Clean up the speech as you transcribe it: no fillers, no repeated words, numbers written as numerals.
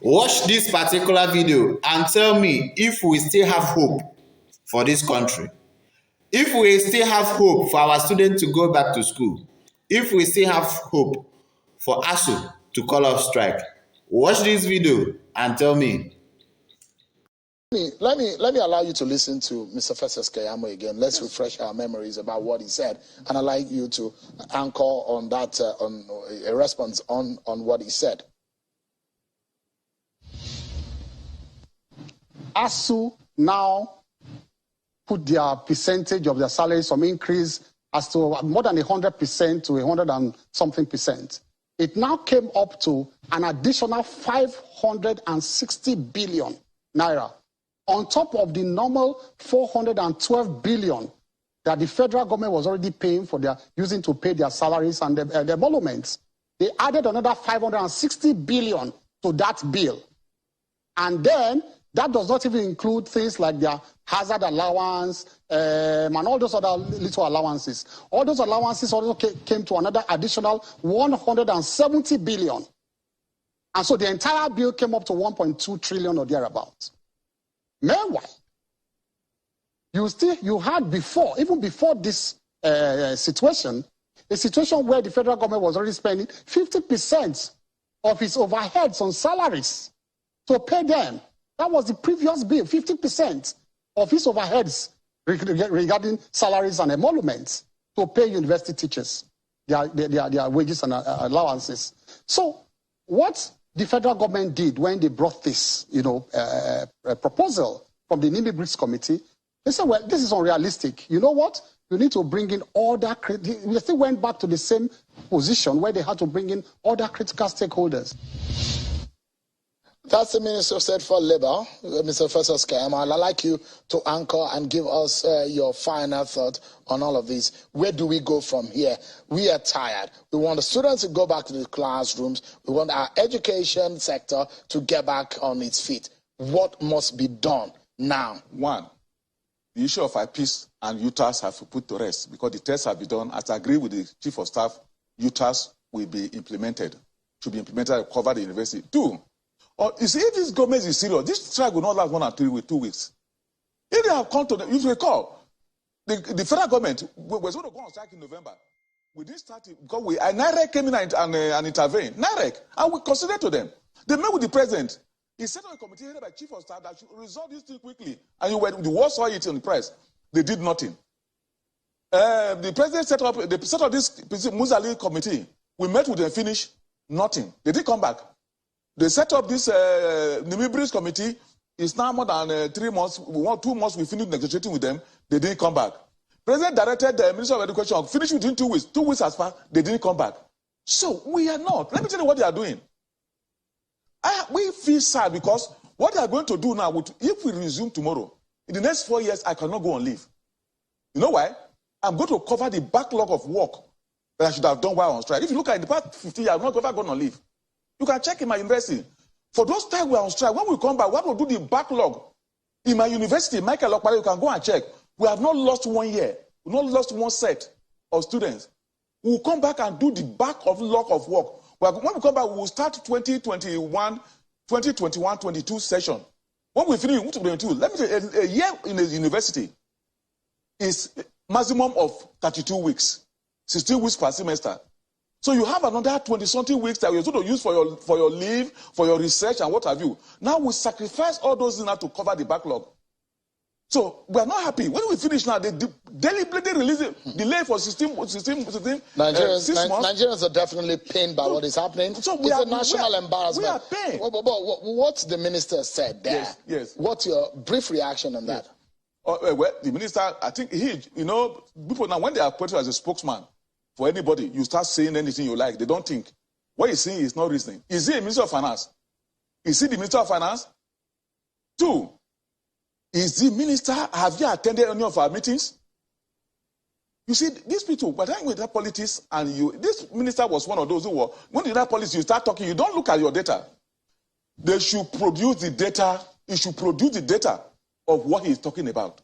Watch this particular video and tell me if we still have hope for this country. If we still have hope for our students to go back to school. If we still have hope for ASUU to call off strike. Watch this video and tell me. Let me allow you to listen to Mr. Festus Keyamo again. Let's refresh our memories about what he said, and I'd like you to anchor on that, on a response on what he said. ASUU now put their percentage of their salary, some increase as to more than 100% to 100 and something percent. It now came up to an additional 560 billion naira on top of the normal 412 billion that the federal government was already paying for their using to pay their salaries and their emoluments. They added another 560 billion to that bill. And then that does not even include things like their hazard allowance and all those other little allowances. All those allowances also came to another additional 170 billion. And so the entire bill came up to 1.2 trillion or thereabouts. Meanwhile, you had before, even before this situation, a situation where the federal government was already spending 50% of its overheads on salaries to pay them. That was the previous bill, 50% of its overheads regarding salaries and emoluments to pay university teachers, their wages and allowances. So what the federal government did when they brought this, proposal from the Nimi Briggs Committee, they said, well, this is unrealistic. You know what? You need to bring in other, they still went back to the same position where they had to bring in other critical stakeholders. That's the Minister of State for Labour, Mr. Festus Keyamo. I'd like you to anchor and give us your final thought on all of this. Where do we go from here? We are tired. We want the students to go back to the classrooms. We want our education sector to get back on its feet. What must be done now? One, the issue of IPs and UTAS have to put to rest because the tests have been done. As I agree with the Chief of Staff, UTAS will be implemented, should be implemented to cover the university. Two, you see, if this government is serious, this strike will not last 1 or 2 weeks. If they have come to you recall, the federal government was going to go on strike in November. We didn't start it because NIREC came in and intervened. NIREC, and we considered to them. They met with the president. He set up a committee headed by Chief of Staff that should resolve this thing quickly. And the world saw it in the press. They did nothing. The president set up this Muzali committee. We met with them, finished, nothing. They didn't come back. They set up this Nimi Briggs Committee. It's now more than 3 months. 2 months we finished negotiating with them. They didn't come back. President directed the Minister of Education, finish within 2 weeks. 2 weeks has passed. They didn't come back. So we are not. Let me tell you what they are doing. We feel sad because what they are going to do now, if we resume tomorrow, in the next 4 years, I cannot go on leave. You know why? I'm going to cover the backlog of work that I should have done while on strike. If you look at the past 50 years, I've not ever gone on leave. You can check in my university. For those times we are on strike, when we come back, we have to do the backlog. In my university, Michael Okpara, you can go and check. We have not lost 1 year. We've not lost one set of students. We will come back and do the backlog of work. When we come back, we will start 2021-22 session. When we finish 2022, let me tell you, a year in a university is maximum of 32 weeks, 16 weeks per semester. So you have another 20-something weeks that you're going to use for your leave, for your research, and what have you. Now we sacrifice all those things now to cover the backlog. So we are not happy. When we finish now, they deliberately release it, delay for 16 months. Nigerians are definitely pained by what is happening. So it's a national embarrassment. We are pained. But what the minister said there, yes. What's your brief reaction on that? Well, the minister, I think people now, when they are appointed as a spokesman for anybody, you start saying anything you like. They don't think. What he's saying is not reasoning. Is he a minister of finance? Is he the minister of finance? 2, is the minister, have you attended any of our meetings? You see, these people, by the time with that politics, this minister was one of those who were, when you have politics, you start talking, you don't look at your data. They should produce the data, he should produce the data of what he's talking about.